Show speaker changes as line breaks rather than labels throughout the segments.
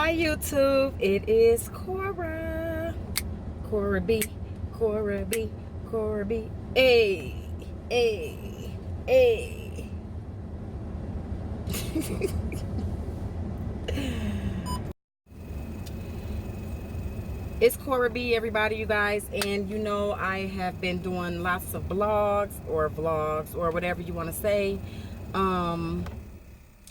Hi YouTube, it is Cora. Cora B, Cora B, Cora B. Hey, hey, hey. It's Cora B, everybody, you guys. And you know, I have been doing lots of blogs or vlogs or whatever you want to say on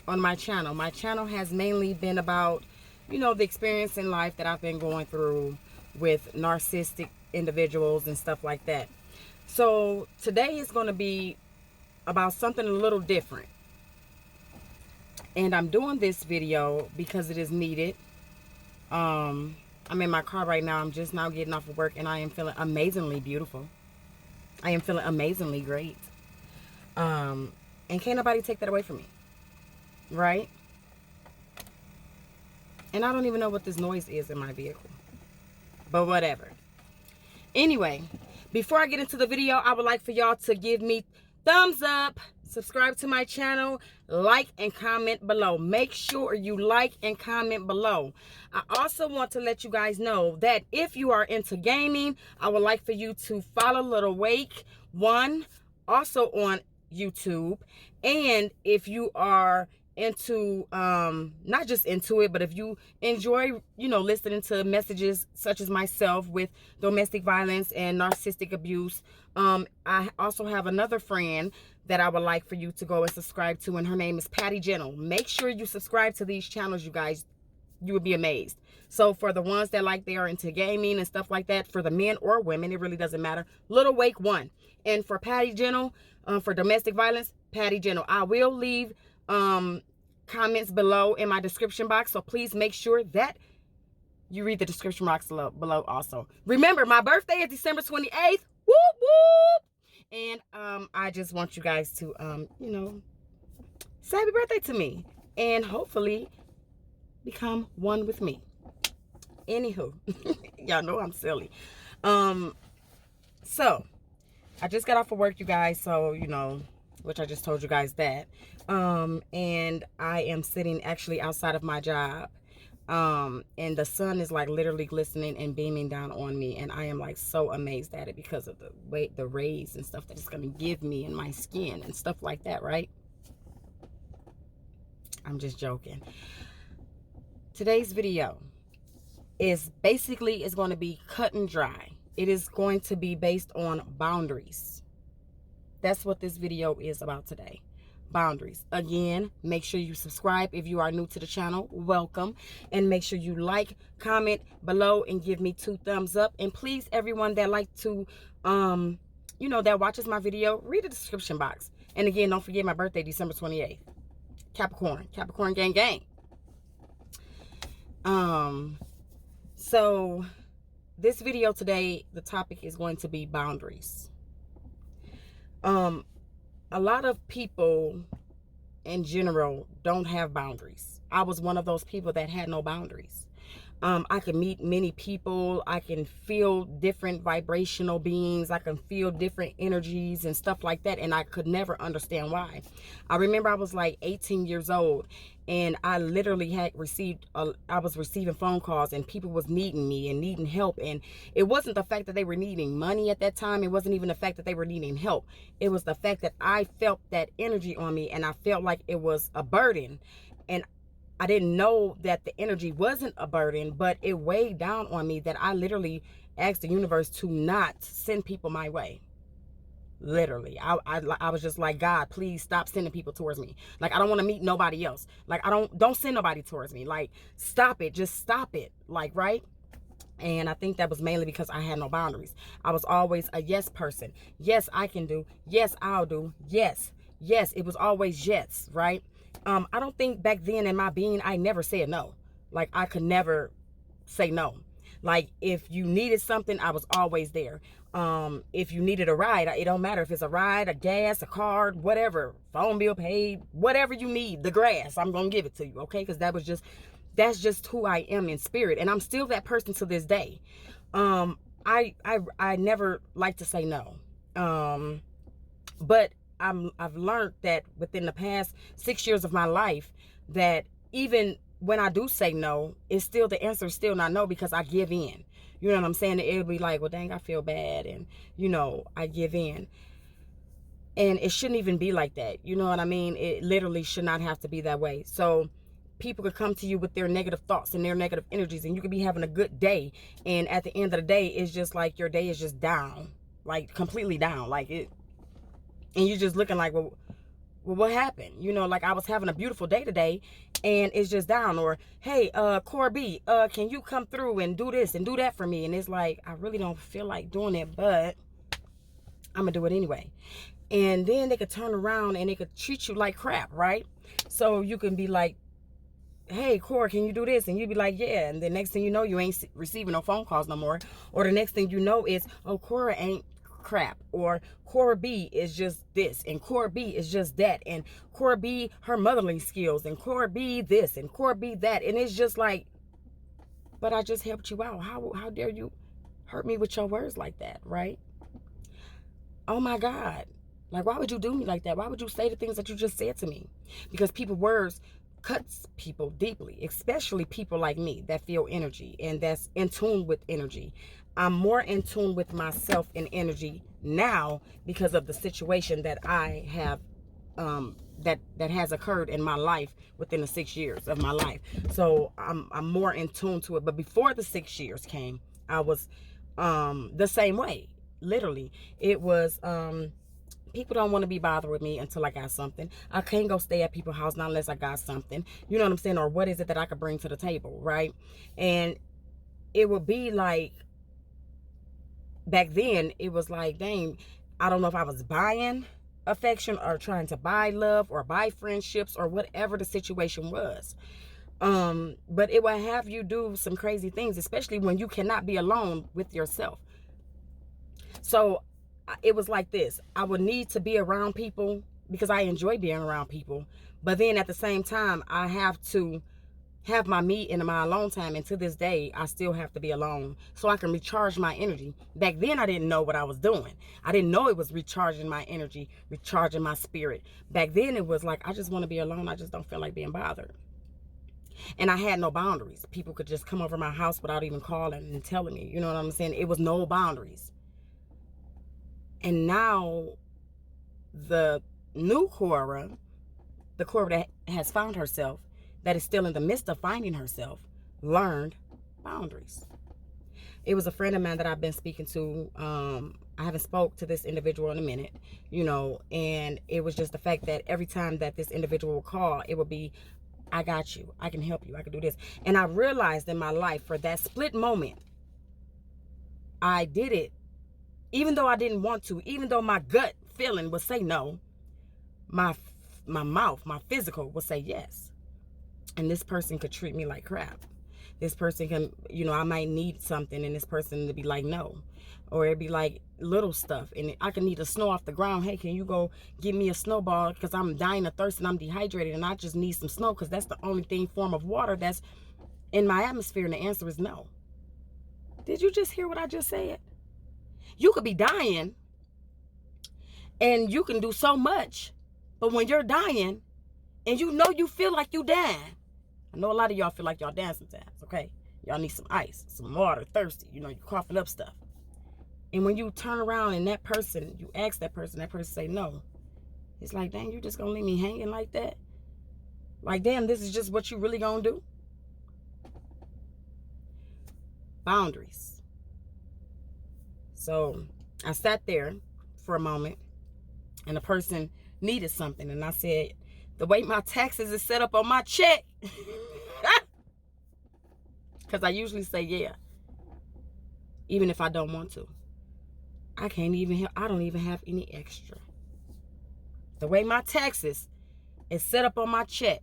my channel. My channel has mainly been about, you know, the experience in life that I've been going through with narcissistic individuals and stuff like that. So today is going to be about something a little different. And I'm doing this video because it is needed. I'm in my car right now. I'm just now getting off of work and I am feeling amazingly beautiful. I am feeling amazingly great. And can't nobody take that away from me. Right? And I don't even know what this noise is in my vehicle. But whatever. Anyway, before I get into the video, I would like for y'all to give me thumbs up, subscribe to my channel, like and comment below. Make sure you like and comment below. I also want to let you guys know that if you are into gaming, I would like for you to follow Little Wake 1 also on YouTube. And if you are into not just into it, but if you enjoy, you know, listening to messages such as myself with domestic violence and narcissistic abuse, I also have another friend that I would like for you to go and subscribe to, and her name is Patty Gentle. Make sure you subscribe to these channels, you guys. You would be amazed. So for the ones that like they are into gaming and stuff like that, for the men or women, it really doesn't matter. Little Wake 1. And for Patty Gentle, for domestic violence, Patty Gentle. I will leave comments below in my description box, so please make sure that you read the description box below also. Remember, my birthday is December 28th. Whoop whoop. And I just want you guys to you know, say happy birthday to me and hopefully become one with me. Anywho, y'all know I'm silly. So I just got off of work, you guys, so you know, which I just told you guys that. And I am sitting actually outside of my job. And the sun is like literally glistening and beaming down on me, and I am like so amazed at it because of the rays and stuff that it's gonna give me in my skin and stuff like that, right? I'm just joking. Today's video is basically going to be cut and dry. It is going to be based on boundaries. That's what this video is about today. Boundaries. Again, make sure you subscribe if you are new to the channel. Welcome. And make sure you like, comment below, and give me 2 thumbs up. And please, everyone that like to you know, that watches my video, read the description box. And again, don't forget my birthday, December 28th. Capricorn gang gang. So this video today, the topic is going to be boundaries. A lot of people in general don't have boundaries. I was one of those people that had no boundaries. I can meet many people. I can feel different vibrational beings. I can feel different energies and stuff like that. And I could never understand why. I remember I was like 18 years old and I literally had I was receiving phone calls and people was needing me and needing help. And it wasn't the fact that they were needing money at that time. It wasn't even the fact that they were needing help. It was the fact that I felt that energy on me and I felt like it was a burden. And I didn't know that the energy wasn't a burden, but it weighed down on me that I literally asked the universe to not send people my way. Literally. I was just like, God, please stop sending people towards me. Like, I don't want to meet nobody else. Like, don't send nobody towards me. Like, stop it. Just stop it. Like, right? And I think that was mainly because I had no boundaries. I was always a yes person. Yes, I can do. Yes, I'll do. Yes. Yes. It was always yes, right? I don't think back then in my being, I never said no. Like, I could never say no. Like, if you needed something, I was always there. If you needed a ride, it don't matter if it's a ride, a gas, a card, whatever, phone bill paid, whatever you need, the grass, I'm going to give it to you. Okay. Cause that's just who I am in spirit. And I'm still that person to this day. I never like to say no. But I've learned that within the past 6 years of my life that even when I do say no, it's still, the answer is still not no, because I give in. You know what I'm saying? It'll be like, well, dang, I feel bad. And, I give in. And it shouldn't even be like that. You know what I mean? It literally should not have to be that way. So people could come to you with their negative thoughts and their negative energies, and you could be having a good day. And at the end of the day, it's just like your day is just down, like completely down. Like it, and you're just looking like, well, what happened? Like I was having a beautiful day today and it's just down. Or, hey, Corby, can you come through and do this and do that for me? And it's like, I really don't feel like doing it, but I'm gonna do it anyway. And then they could turn around and they could treat you like crap, right? So you can be like, hey, Cora, can you do this? And you'd be like, yeah. And the next thing you know, you ain't receiving no phone calls no more. Or the next thing you know is, oh, Cora ain't crap. Or Cora B is just this. And Cora B is just that. And Cora B, her mothering skills. And Cora B this. And Cora B that. And it's just like, but I just helped you out. How dare you hurt me with your words like that, right? Oh, my God. Like, why would you do me like that? Why would you say the things that you just said to me? Because people's words cuts people deeply, especially people like me that feel energy and that's in tune with energy. I'm more in tune with myself and energy now because of the situation that I have, that has occurred in my life within the 6 years of my life. So I'm more in tune to it. But before the 6 years came, I was the same way. Literally, it was people don't want to be bothered with me until I got something. I can't go stay at people's house not unless I got something. You know what I'm saying? Or what is it that I could bring to the table, right? And it would be like, back then, it was like, dang, I don't know if I was buying affection or trying to buy love or buy friendships or whatever the situation was. But it will have you do some crazy things, especially when you cannot be alone with yourself. So it was like this. I would need to be around people because I enjoy being around people. But then at the same time, I have to have my me and my alone time. And to this day, I still have to be alone so I can recharge my energy. Back then, I didn't know what I was doing. I didn't know it was recharging my energy, recharging my spirit. Back then, it was like, I just want to be alone. I just don't feel like being bothered. And I had no boundaries. People could just come over my house without even calling and telling me. You know what I'm saying? It was no boundaries. And now the new Cora, the Cora that has found herself, that is still in the midst of finding herself, learned boundaries. It was a friend of mine that I've been speaking to. I haven't spoke to this individual in a minute, and it was just the fact that every time that this individual would call, it would be, I got you. I can help you. I can do this. And I realized in my life, for that split moment, I did it. Even though I didn't want to, even though my gut feeling would say no, my mouth, my physical would say yes. And this person could treat me like crap. This person can, I might need something and this person to be like, no. Or it'd be like little stuff. And I could need a snow off the ground. Hey, can you go give me a snowball? Because I'm dying of thirst and I'm dehydrated and I just need some snow because that's the only form of water that's in my atmosphere. And the answer is no. Did you just hear what I just said? You could be dying and you can do so much, but when you're dying and you feel like you dying, I know a lot of y'all feel like y'all dying sometimes, okay? Y'all need some ice, some water, thirsty, you're coughing up stuff. And when you turn around and that person, you ask that person say no. It's like, dang, you just gonna leave me hanging like that? Like, damn, this is just what you really gonna do? Boundaries. So I sat there for a moment and the person needed something. And I said, the way my taxes is set up on my check, because I usually say, yeah, even if I don't want to. I don't even have any extra. The way my taxes is set up on my check,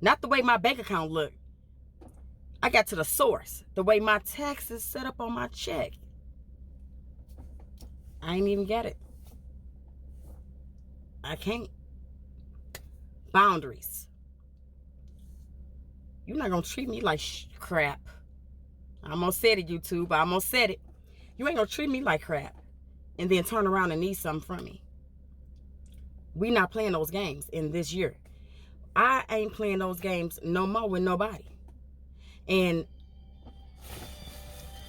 not the way my bank account looked. I got to the source. The way my taxes set up on my check, I ain't even get it. I can't. Boundaries. You're not going to treat me like crap. I almost said it, YouTube. I almost said it. You ain't going to treat me like crap and then turn around and need something from me. We not playing those games in this year. I ain't playing those games no more with nobody. And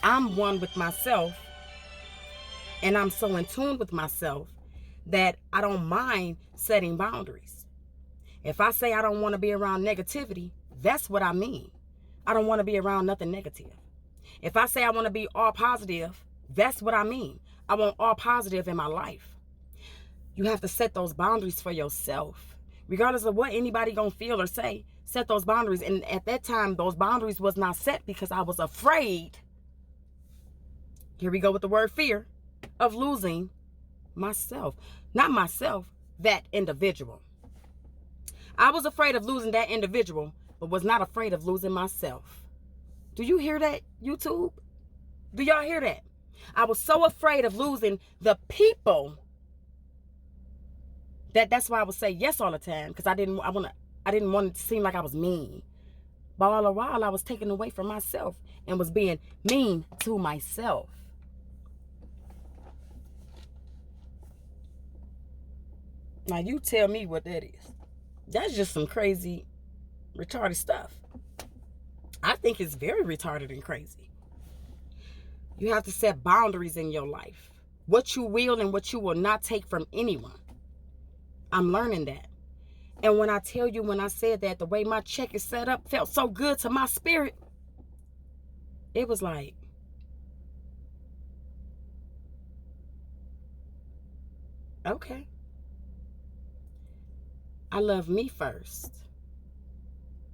I'm one with myself, and I'm so in tune with myself that I don't mind setting boundaries. If I say I don't want to be around negativity, that's what I mean. I don't want to be around nothing negative. If I say I want to be all positive, that's what I mean. I want all positive in my life. You have to set those boundaries for yourself. Regardless of what anybody gonna feel or say, set those boundaries. And at that time, those boundaries was not set because I was afraid, here we go with the word fear, of losing myself. Not myself, that individual. I was afraid of losing that individual, but was not afraid of losing myself. Do you hear that, YouTube? Do y'all hear that? I was so afraid of losing the people that's why I would say yes all the time, because I didn't want it to seem like I was mean. But all the while I was taken away from myself and was being mean to myself. Now you tell me what that is. That's just some crazy, retarded stuff. I think it's very retarded and crazy. You have to set boundaries in your life. What you will and what you will not take from anyone. I'm learning that. And when I tell you, when I said that, the way my check is set up felt so good to my spirit. It was like, okay. I love me first.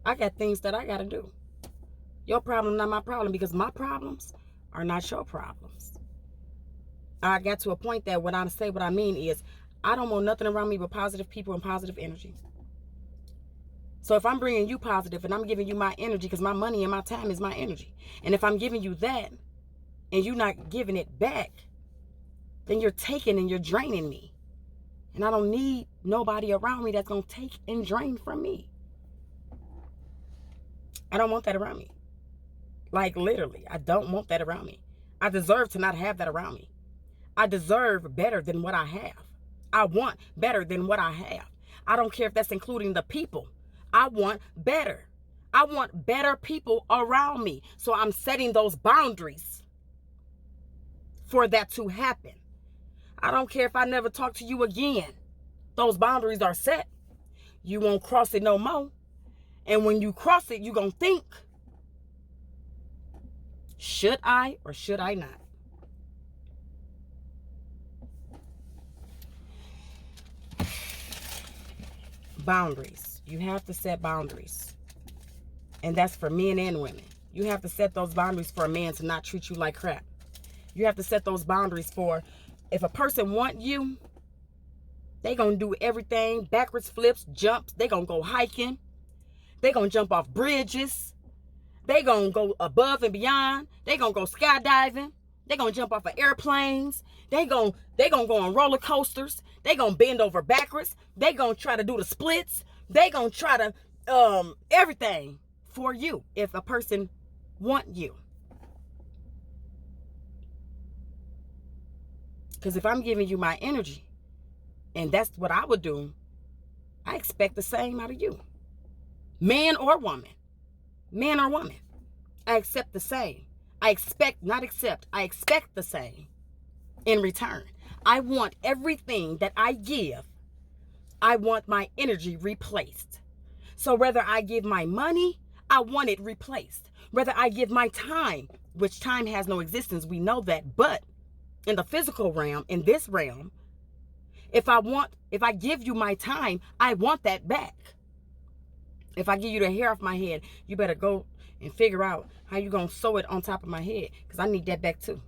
I got things that I got to do. Your problem, not my problem, because my problems are not your problems. I got to a point that when I say what I mean is, I don't want nothing around me but positive people and positive energy. So if I'm bringing you positive and I'm giving you my energy, because my money and my time is my energy. And if I'm giving you that and you're not giving it back, then you're taking and you're draining me. And I don't need nobody around me that's going to take and drain from me. I don't want that around me. Like literally, I don't want that around me. I deserve to not have that around me. I deserve better than what I have. I want better than what I have. I don't care if that's including the people. I want better. I want better people around me. So I'm setting those boundaries for that to happen. I don't care if I never talk to you again. Those boundaries are set. You won't cross it no more. And when you cross it, you're going to think, should I or should I not? Boundaries. You have to set boundaries. And that's for men and women. You have to set those boundaries for a man to not treat you like crap. You have to set those boundaries for, if a person want you, they gonna do everything, backwards flips, jumps. They gonna go hiking. They gonna jump off bridges. They gonna go above and beyond. They gonna go skydiving. They gonna jump off of airplanes. They gonna go on roller coasters. They gonna bend over backwards. They gonna try to do the splits. They gonna try to everything for you if a person want you. Because if I'm giving you my energy, and that's what I would do, I expect the same out of you. Man or woman. Man or woman. I accept the same. I expect, not accept, I expect the same in return. I want everything that I give, I want my energy replaced. So whether I give my money, I want it replaced. Whether I give my time, which time has no existence, we know that, but in the physical realm, in this realm, if I give you my time, I want that back. If I give you the hair off my head, you better go and figure out how you gonna sew it on top of my head, because I need that back too.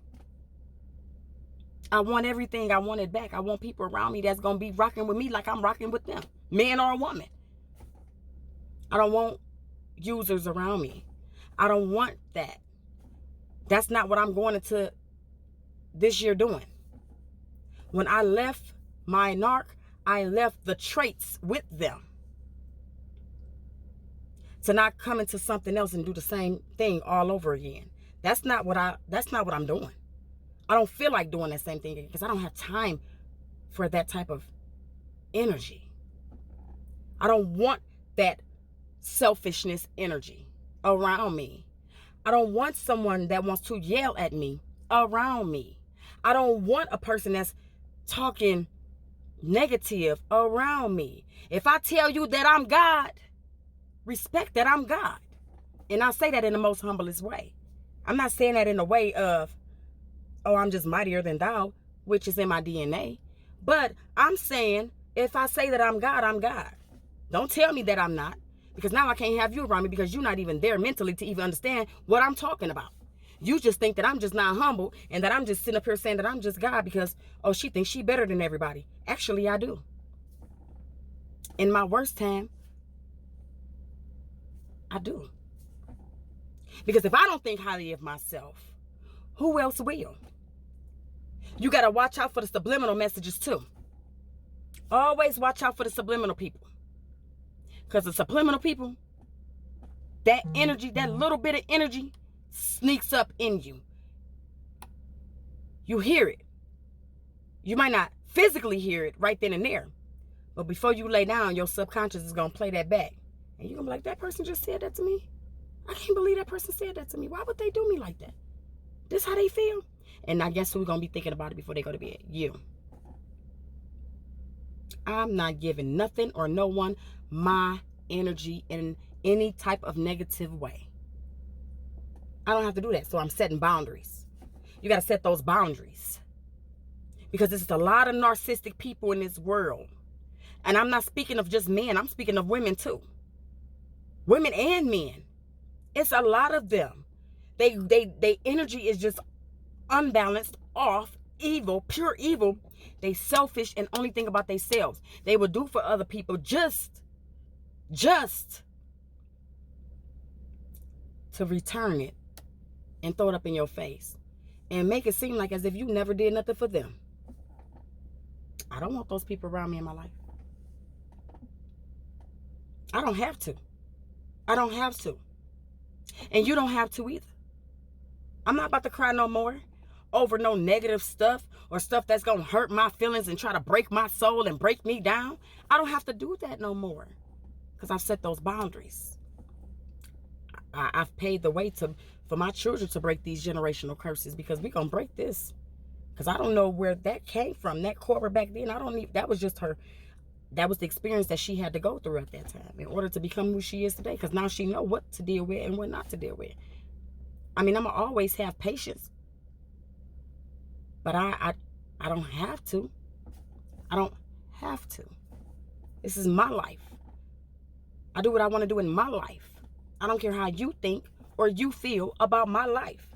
I want everything. I want it back. I want people around me that's gonna be rocking with me like I'm rocking with them, man or woman. I don't want users around me. I don't want that. That's not what I'm going into this year doing. When I left my narc, I left the traits with them. To not come into something else and do the same thing all over again. That's not what I'm doing. I don't feel like doing that same thing again because I don't have time for that type of energy. I don't want that selfishness energy around me. I don't want someone that wants to yell at me around me. I don't want a person that's talking negative around me. If I tell you that I'm God, respect that I'm God. And I say that in the most humblest way. I'm not saying that in a way of, oh, I'm just mightier than thou, which is in my DNA. But I'm saying, if I say that I'm God, I'm God. Don't tell me that I'm not, because now I can't have you around me because you're not even there mentally to even understand what I'm talking about. You just think that I'm just not humble and that I'm just sitting up here saying that I'm just God because, oh, she thinks she better than everybody. Actually, I do. In my worst time, I do. Because if I don't think highly of myself, who else will? You got to watch out for the subliminal messages too. Always watch out for the subliminal people. Because the subliminal people, that energy, that little bit of energy sneaks up in you. You hear it. You might not physically hear it right then and there. But before you lay down, your subconscious is going to play that back. And you're going to be like, that person just said that to me? I can't believe that person said that to me. Why would they do me like that? This how they feel? And I guess who's going to be thinking about it before they go to bed? You. I'm not giving nothing or no one my energy in any type of negative way. I don't have to do that. So I'm setting boundaries. You got to set those boundaries. Because there's a lot of narcissistic people in this world. And I'm not speaking of just men. I'm speaking of women too. Women and men. It's a lot of them. They energy is just unbalanced, off, evil, pure evil. They selfish and only think about themselves. They will do for other people just to return it and throw it up in your face and make it seem like as if you never did nothing for them. I don't want those people around me in my life. I don't have to. I don't have to. And you don't have to either. I'm not about to cry no more over no negative stuff or stuff that's going to hurt my feelings and try to break my soul and break me down. I don't have to do that no more because I've set those boundaries. I've paid the way for my children to break these generational curses because we're going to break this. Because I don't know where that came from. That Cobra back then, that was just her. That was the experience that she had to go through at that time in order to become who she is today. Because now she know what to deal with and what not to deal with. I mean, I'm going to always have patience. But I don't have to. I don't have to. This is my life. I do what I want to do in my life. I don't care how you think or you feel about my life.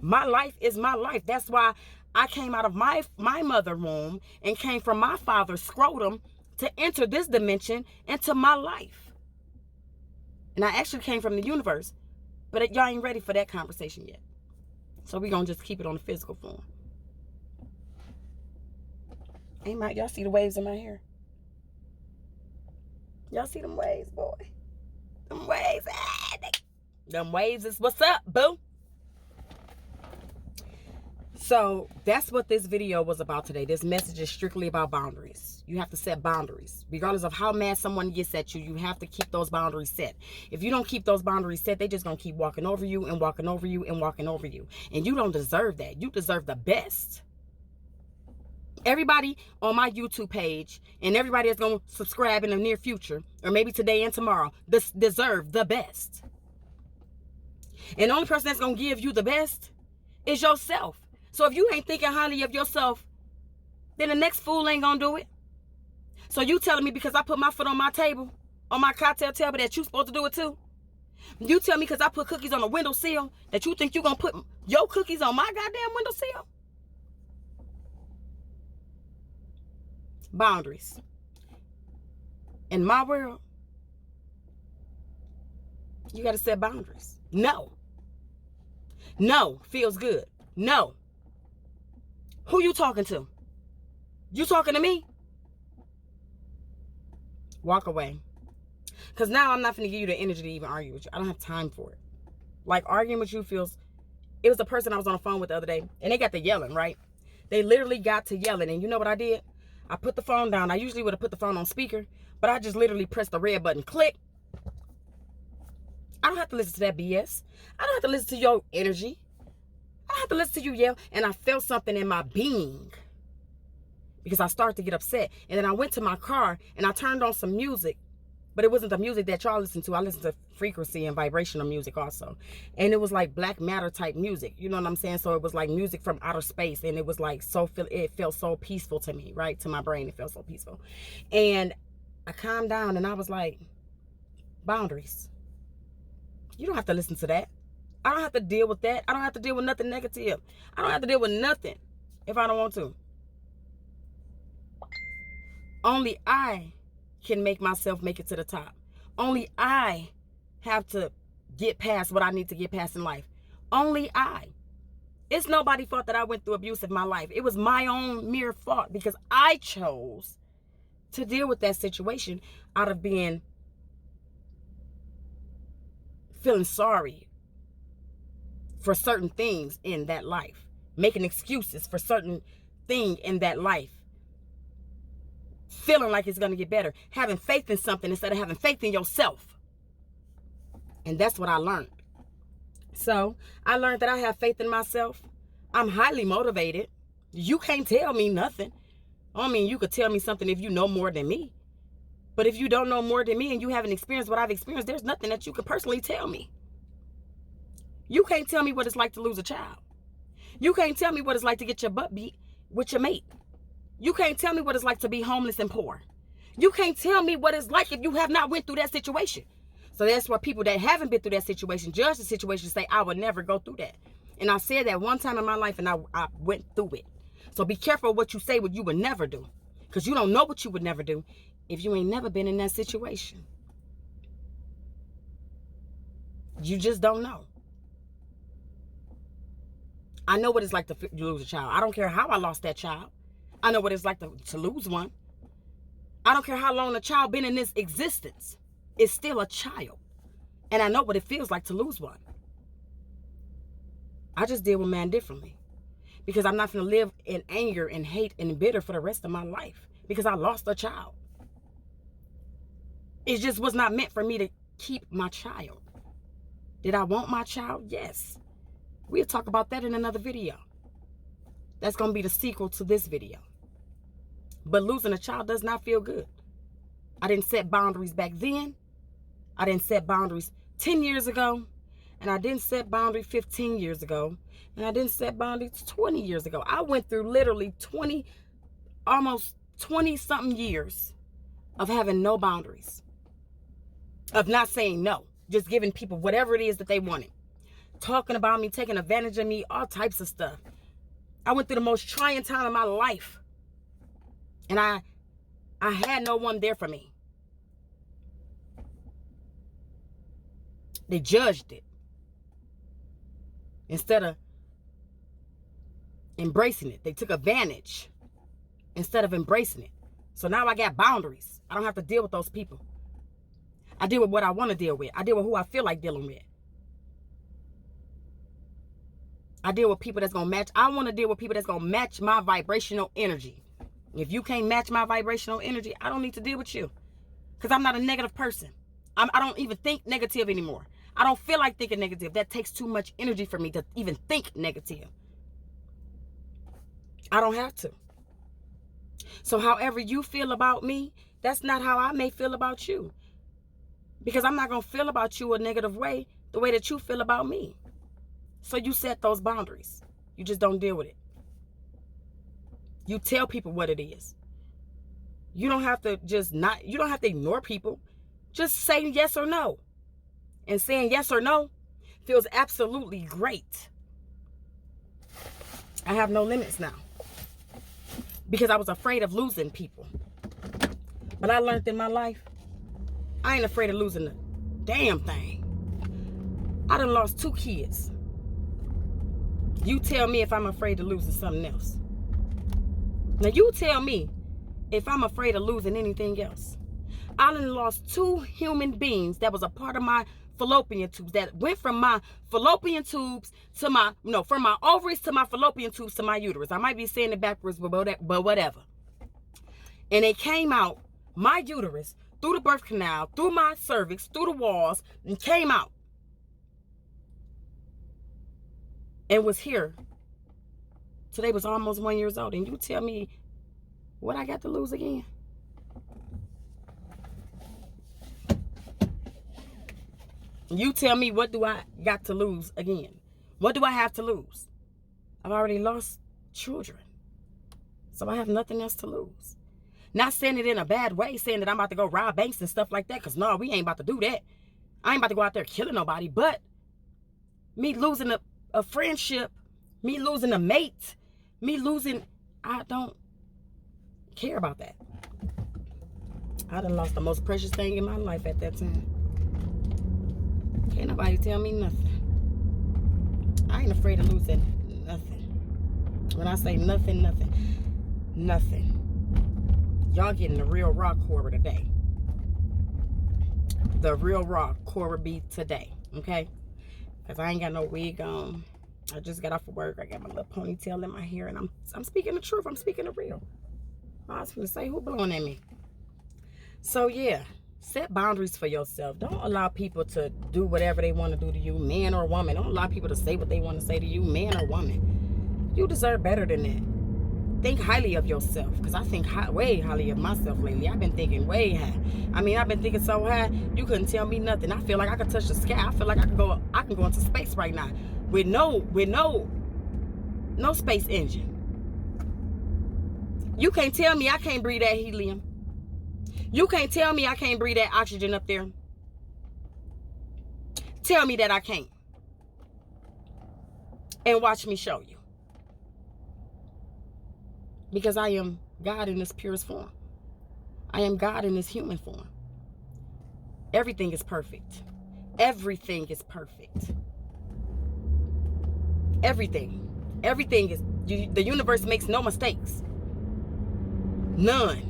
My life is my life. That's why I came out of my mother womb and came from my father's scrotum to enter this dimension into my life. And I actually came from the universe. But y'all ain't ready for that conversation yet. So we're going to just keep it on the physical form. Y'all see the waves in my hair? Y'all see them waves, boy? Them waves. Them waves is what's up, boo. So that's what this video was about today. This message is strictly about boundaries. You have to set boundaries. Regardless of how mad someone gets at you, you have to keep those boundaries set. If you don't keep those boundaries set, they just going to keep walking over you and walking over you and walking over you. And you don't deserve that. You deserve the best. Everybody on my YouTube page and everybody that's going to subscribe in the near future, or maybe today and tomorrow, deserve the best. And the only person that's going to give you the best is yourself. So if you ain't thinking highly of yourself, then the next fool ain't gonna do it. So you telling me because I put my foot on my table, on my cocktail table, that you supposed to do it too? You tell me because I put cookies on the windowsill that you think you gonna put your cookies on my goddamn windowsill? Boundaries. In my world, you gotta set boundaries. No. No feels good. No. Who you talking to? You talking to me? Walk away. Because now I'm not going to give you the energy to even argue with you. I don't have time for it. Like, arguing with you feels... It was a person I was on the phone with the other day, and they got to yelling, right? They literally got to yelling, and you know what I did? I put the phone down. I usually would have put the phone on speaker, But I just literally pressed the red button, click. I don't have to listen to that BS. I don't have to listen to your energy. I don't have to listen to you yell. And I felt something in my being because I started to get upset. And then I went to my car and I turned on some music. But it wasn't the music that y'all listen to. I listen to frequency and vibrational music also. And it was like black matter type music. You know what I'm saying? So it was like music from outer space. And it was like it felt so peaceful to me, right? To my brain, it felt so peaceful. And I calmed down and I was like, boundaries. You don't have to listen to that. I don't have to deal with that. I don't have to deal with nothing negative. I don't have to deal with nothing if I don't want to. Only I can make myself make it to the top. Only I have to get past what I need to get past in life. Only I. It's nobody's fault that I went through abuse in my life. It was my own mere fault because I chose to deal with that situation out of feeling sorry for certain things in that life, making excuses for certain thing in that life, feeling like it's going to get better, having faith in something instead of having faith in yourself. And that's what I learned. So I learned that I have faith in myself. I'm highly motivated. You can't tell me nothing. I mean, you could tell me something if you know more than me. But if you don't know more than me and you haven't experienced what I've experienced, there's nothing that you can personally tell me. You can't tell me what it's like to lose a child. You can't tell me what it's like to get your butt beat with your mate. You can't tell me what it's like to be homeless and poor. You can't tell me what it's like if you have not went through that situation. So that's why people that haven't been through that situation, judge the situation, say, I would never go through that. And I said that one time in my life and I went through it. So be careful what you say what you would never do. Because you don't know what you would never do if you ain't never been in that situation. You just don't know. I know what it's like to lose a child. I don't care how I lost that child. I know what it's like to lose one. I don't care how long a child been in this existence. It's still a child. And I know what it feels like to lose one. I just deal with man differently. Because I'm not going to live in anger and hate and bitter for the rest of my life. Because I lost a child. It just was not meant for me to keep my child. Did I want my child? Yes. We'll talk about that in another video. That's going to be the sequel to this video. But losing a child does not feel good. I didn't set boundaries back then. I didn't set boundaries 10 years ago. And I didn't set boundaries 15 years ago. And I didn't set boundaries 20 years ago. I went through literally almost 20 something years of having no boundaries. Of not saying no. Just giving people whatever it is that they wanted. Talking about me, taking advantage of me, all types of stuff. I went through the most trying time of my life. And I had no one there for me. They judged it. Instead of embracing it. They took advantage instead of embracing it. So now I got boundaries. I don't have to deal with those people. I deal with what I want to deal with. I deal with who I feel like dealing with. I deal with people that's going to match. I want to deal with people that's going to match my vibrational energy. If you can't match my vibrational energy, I don't need to deal with you. Because I'm not a negative person. I don't even think negative anymore. I don't feel like thinking negative. That takes too much energy for me to even think negative. I don't have to. So however you feel about me, that's not how I may feel about you. Because I'm not going to feel about you a negative way the way that you feel about me. So you set those boundaries. You just don't deal with it. You tell people what it is. You don't have to you don't have to ignore people. Just say yes or no. And saying yes or no feels absolutely great. I have no limits now. Because I was afraid of losing people. But I learned in my life, I ain't afraid of losing a damn thing. I done lost 2 kids. You tell me if I'm afraid of losing something else. Now you tell me if I'm afraid of losing anything else. I done lost 2 human beings that was a part of my fallopian tubes, that went from my fallopian tubes to from my ovaries to my fallopian tubes to my uterus. I might be saying it backwards, but whatever. And it came out my uterus through the birth canal, through my cervix, through the walls, and came out. And was here. Today was almost 1 year old. And you tell me what I got to lose again? You tell me, what do I got to lose again? What do I have to lose? I've already lost children. So I have nothing else to lose. Not saying it in a bad way, saying that I'm about to go rob banks and stuff like that. Because no, we ain't about to do that. I ain't about to go out there killing nobody. But me losing a friendship, me losing a mate, me losing, I don't care about that. I done lost the most precious thing in my life at that time. Can't nobody tell me nothing. I ain't afraid of losing nothing. When I say nothing, nothing, nothing. Y'all getting the real raw Cora today. The real raw Cora B today, okay? Because I ain't got no wig on. I just got off of work. I got my little ponytail in my hair, and I'm speaking the truth. I'm speaking the real. I was gonna say, who blowing at me? So yeah, set boundaries for yourself. Don't allow people to do whatever they want to do to you, man or woman. Don't allow people to say what they want to say to you, man or woman. You deserve better than that. Think highly of yourself, because I think way highly of myself lately. I've been thinking way high. I mean, I've been thinking so high, you couldn't tell me nothing. I feel like I could touch the sky. I feel like I can go into space right now with no space engine. You can't tell me I can't breathe that helium. You can't tell me I can't breathe that oxygen up there. Tell me that I can't. And watch me show you. Because I am God in this purest form. I am God in this human form. Everything is perfect. Everything is perfect. Everything. Everything is, the universe makes no mistakes. None.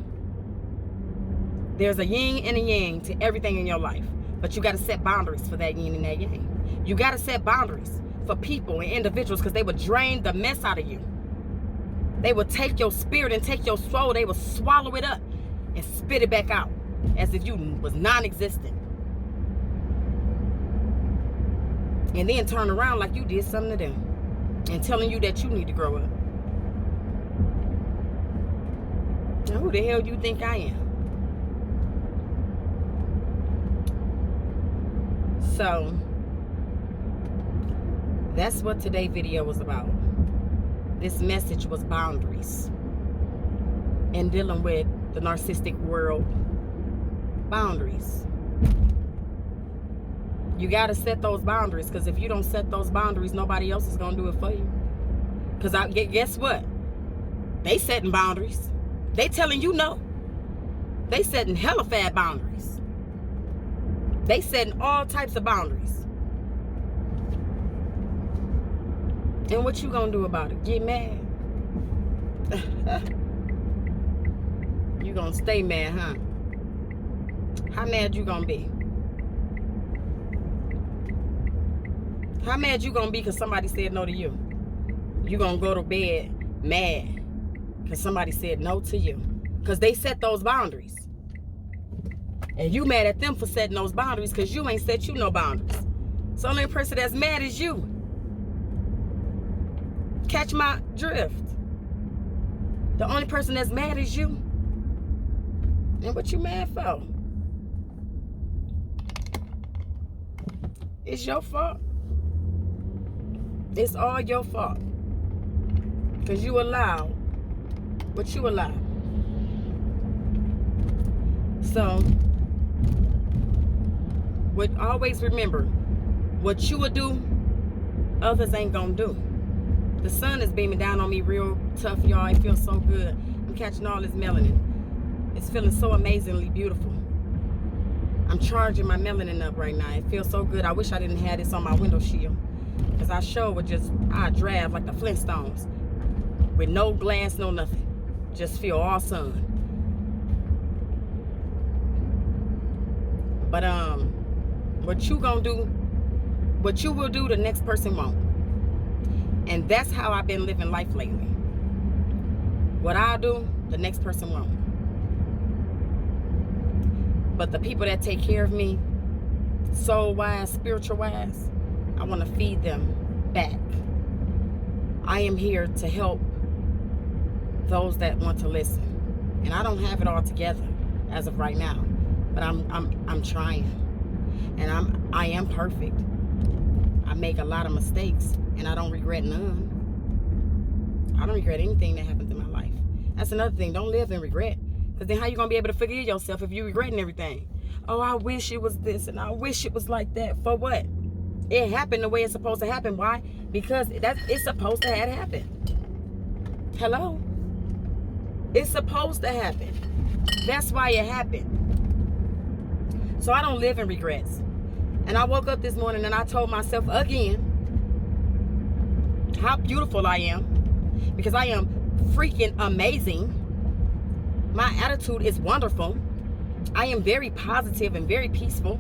There's a yin and a yang to everything in your life. But you got to set boundaries for that yin and that yang. You got to set boundaries for people and individuals, because they will drain the mess out of you. They will take your spirit and take your soul. They will swallow it up and spit it back out as if you was non-existent. And then turn around like you did something to them and telling you that you need to grow up. Now, who the hell do you think I am? So, that's what today's video was about. This message was boundaries. And dealing with the narcissistic world. Boundaries. You got to set those boundaries, because if you don't set those boundaries, nobody else is going to do it for you. Because guess what? They setting boundaries. They telling you no. They setting hella fat boundaries. They setting all types of boundaries. And what you gonna do about it? Get mad? You gonna stay mad, huh? How mad you gonna be? How mad you gonna be because somebody said no to you? You gonna go to bed mad because somebody said no to you, because they set those boundaries. And you mad at them for setting those boundaries because you ain't set you no boundaries. So the only person that's mad is you. Catch my drift. The only person that's mad is you. And what you mad for? It's your fault. It's all your fault. Because you allow what you allow. So, always remember, what you will do, others ain't gonna do. The sun is beaming down on me real tough, y'all. It feels so good. I'm catching all this melanin. It's feeling so amazingly beautiful. I'm charging my melanin up right now. It feels so good. I wish I didn't have this on my window shield, because I sure would I'd drive like the Flintstones with no glass, no nothing. Just feel all sun. But what you gonna do, what you will do, the next person won't. And that's how I've been living life lately. What I do, the next person won't. But the people that take care of me, soul wise, spiritual wise, I want to feed them back. I am here to help those that want to listen. And I don't have it all together as of right now, but I'm trying. And I am perfect. I make a lot of mistakes, and I don't regret none. I don't regret anything that happened in my life. That's another thing. Don't live in regret, because then how you gonna be able to forgive yourself if you regretting everything? Oh, I wish it was this, and I wish it was like that. For what? It happened the way it's supposed to happen. Why? Because it's supposed to have happened. Hello? It's supposed to happen. That's why it happened. So I don't live in regrets. And I woke up this morning and I told myself again how beautiful I am, because I am freaking amazing. My attitude is wonderful. I am very positive and very peaceful.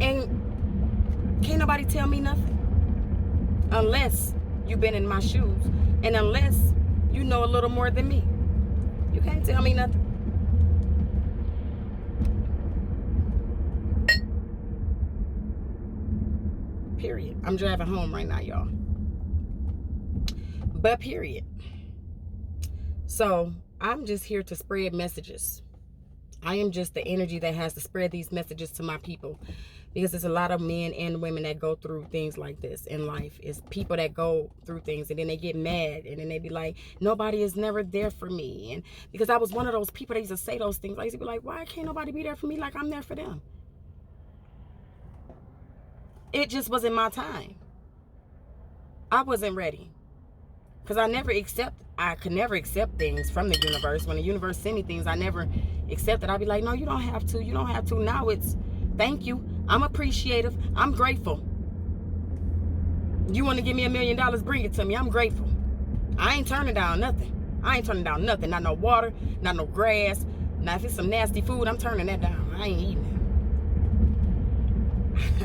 And can't nobody tell me nothing. Unless you've been in my shoes. And unless you know a little more than me. You can't tell me nothing. Period. I'm driving home right now, y'all. But period. So I'm just here to spread messages. I am just the energy that has to spread these messages to my people, because there's a lot of men and women that go through things like this in life. It's people that go through things and then they get mad and then they be like, nobody is never there for me. And because I was one of those people that used to say those things, I used to be like, why can't nobody be there for me like I'm there for them? It just wasn't my time. I wasn't ready. Because I could never accept things from the universe. When the universe sent me things, I never accepted. I'd be like, no, you don't have to. You don't have to. Now it's, thank you. I'm appreciative. I'm grateful. You want to give me $1 million, bring it to me. I'm grateful. I ain't turning down nothing. I ain't turning down nothing. Not no water, not no grass. Now, if it's some nasty food, I'm turning that down. I ain't eating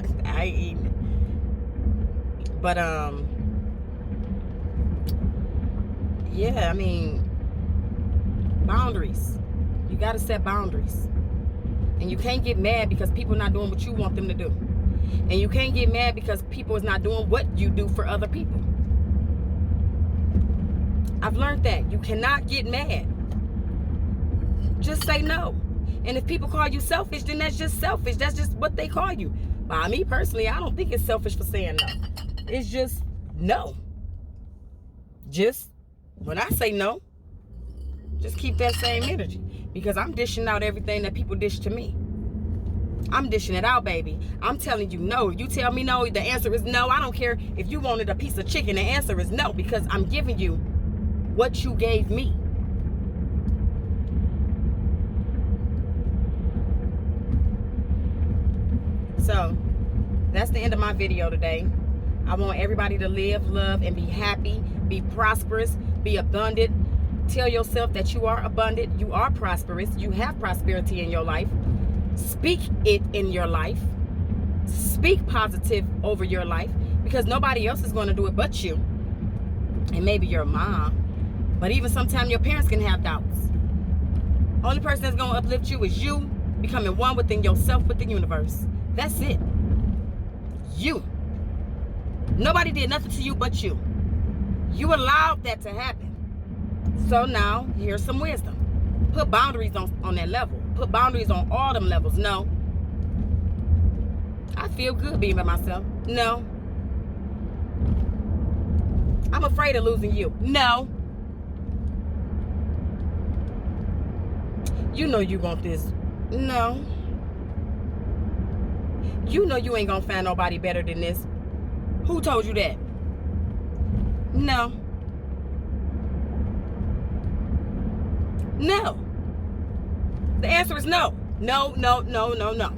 it. I ain't eating it. But, yeah, I mean, boundaries. You got to set boundaries. And you can't get mad because people not doing what you want them to do. And you can't get mad because people is not doing what you do for other people. I've learned that. You cannot get mad. Just say no. And if people call you selfish, then that's just selfish. That's just what they call you. By me personally, I don't think it's selfish for saying no. It's just no. Just when I say no, just keep that same energy, because I'm dishing out everything that people dish to me. I'm dishing it out, baby. I'm telling you no. You tell me no, the answer is no. I don't care if you wanted a piece of chicken, the answer is no, because I'm giving you what you gave me. So that's the end of my video today. I want everybody to live, love, and be happy, be prosperous, be abundant. Tell yourself that you are abundant, you are prosperous, you have prosperity in your life. Speak it in your life. Speak positive over your life, because nobody else is going to do it but you. And maybe your mom. But even sometimes your parents can have doubts. Only person that's going to uplift you is you, becoming one within yourself with the universe. That's it. You. Nobody did nothing to you but you. You allowed that to happen. So now, here's some wisdom. Put boundaries on that level. Put boundaries on all them levels. No. I feel good being by myself. No. I'm afraid of losing you. No. You know you want this. No. You know you ain't gonna find nobody better than this. Who told you that? No. No. The answer is no. No, no, no, no, no.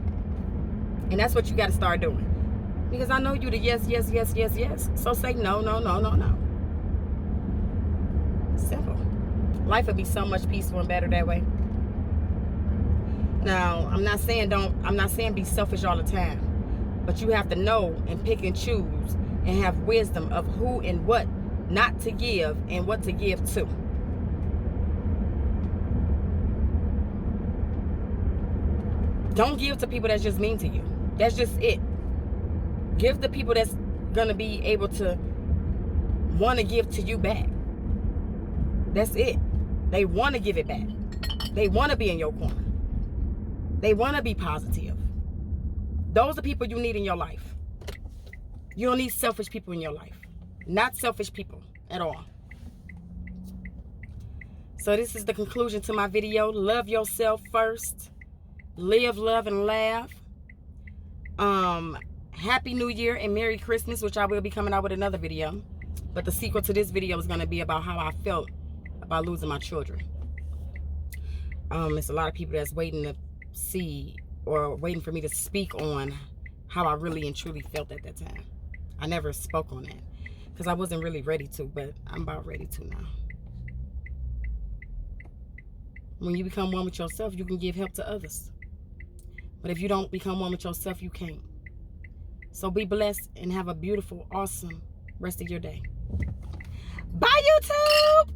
And that's what you got to start doing. Because I know you the yes, yes, yes, yes, yes. So say no, no, no, no, no. Simple. Life would be so much peaceful and better that way. Now, I'm not saying be selfish all the time. But you have to know and pick and choose and have wisdom of who and what not to give and what to give to. Don't give to people that's just mean to you. That's just it. Give the people that's gonna be able to want to give to you back. That's it. They want to give it back. They want to be in your corner. They want to be positive. Those are people you need in your life. You don't need selfish people in your life. Not selfish people at all. So this is the conclusion to my video. Love yourself first. Live, love, and laugh. Happy New Year and Merry Christmas, which I will be coming out with another video. But the sequel to this video is going to be about how I felt about losing my children. It's a lot of people that's waiting to see or waiting for me to speak on how I really and truly felt at that time. I never spoke on that because I wasn't really ready to, but I'm about ready to now. When you become one with yourself, you can give help to others. But if you don't become one with yourself, you can't. So be blessed and have a beautiful, awesome rest of your day. Bye, YouTube!